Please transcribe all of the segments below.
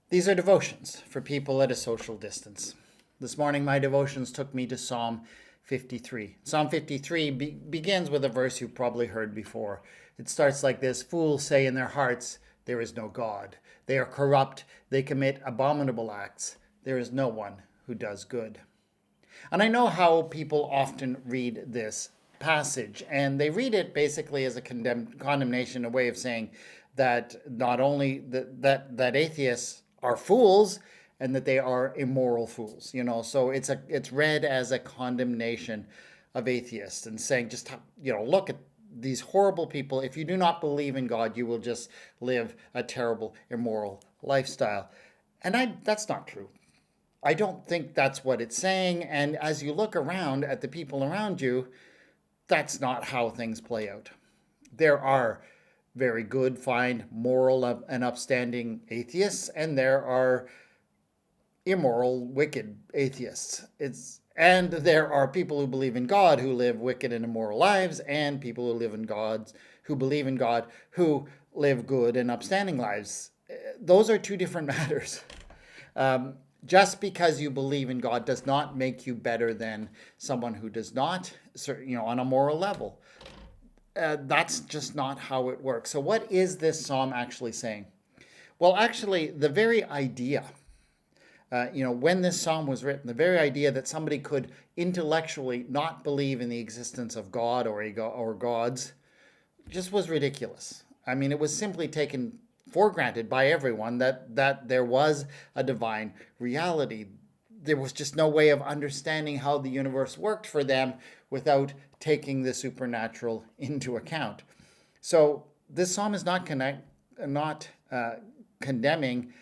These are devotions for people at a social distance. This morning, my devotions took me to Psalm 53. Psalm 53 begins with a verse you've probably heard before. It starts like this: Fools say in their hearts, there is no God. They are corrupt. They commit abominable acts. There is no one who does good. And I know how people often read this passage, and they read it basically as a condemnation, a way of saying that not only that atheists are fools and that they are immoral fools, so it's read as a condemnation of atheists and saying, just look at these horrible people. If you do not believe in God, you will just live a terrible, immoral lifestyle. And that's not true. I don't think that's what it's saying. And as you look around at the people around you, that's not how things play out. There are very good, fine, moral, and upstanding atheists, and there are immoral, wicked atheists. And there are people who believe in God who live wicked and immoral lives, and people who believe in God who live good and upstanding lives. Those are two different matters. Just because you believe in God does not make you better than someone who does not, on a moral level. That's just not how it works. So what is this psalm actually saying? Well, actually, the very idea, when this psalm was written, the very idea that somebody could intellectually not believe in the existence of God or gods just was ridiculous. I mean, it was simply taken for granted by everyone that there was a divine reality. There was just no way of understanding how the universe worked for them without taking the supernatural into account. So this psalm is not condemning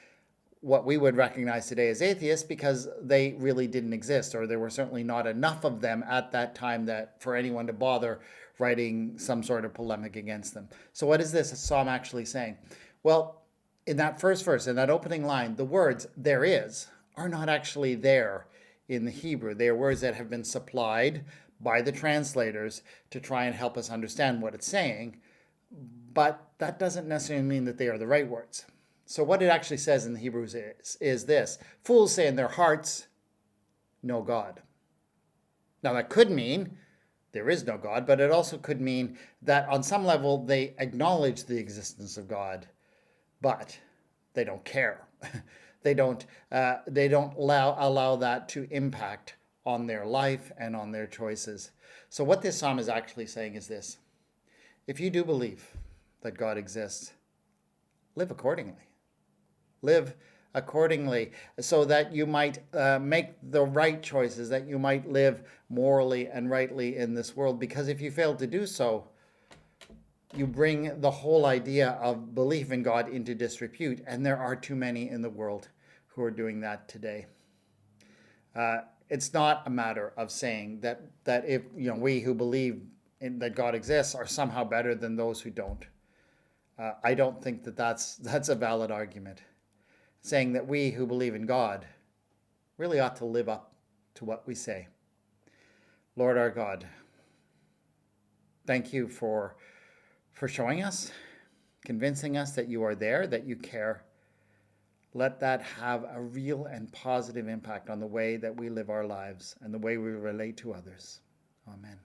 what we would recognize today as atheists, because they really didn't exist, or there were certainly not enough of them at that time that for anyone to bother writing some sort of polemic against them. So what is this psalm actually saying? Well, in that first verse, in that opening line, the words "there is" are not actually there in the Hebrew. They are words that have been supplied by the translators to try and help us understand what it's saying, but that doesn't necessarily mean that they are the right words. So what it actually says in the Hebrews is this: fools say in their hearts, no God. Now that could mean there is no God, but it also could mean that on some level they acknowledge the existence of God, but they don't care. They don't allow that to impact on their life and on their choices. So what this psalm is actually saying is this: if you do believe that God exists, live accordingly. Live accordingly so that you might make the right choices, that you might live morally and rightly in this world. Because if you fail to do so, you bring the whole idea of belief in God into disrepute. And there are too many in the world who are doing that today. It's not a matter of saying that if we who believe that God exists are somehow better than those who don't. I don't think that's a valid argument. Saying that we who believe in God really ought to live up to what we say. Lord our God, thank you for showing us, convincing us that you are there, that you care. Let that have a real and positive impact on the way that we live our lives and the way we relate to others. Amen.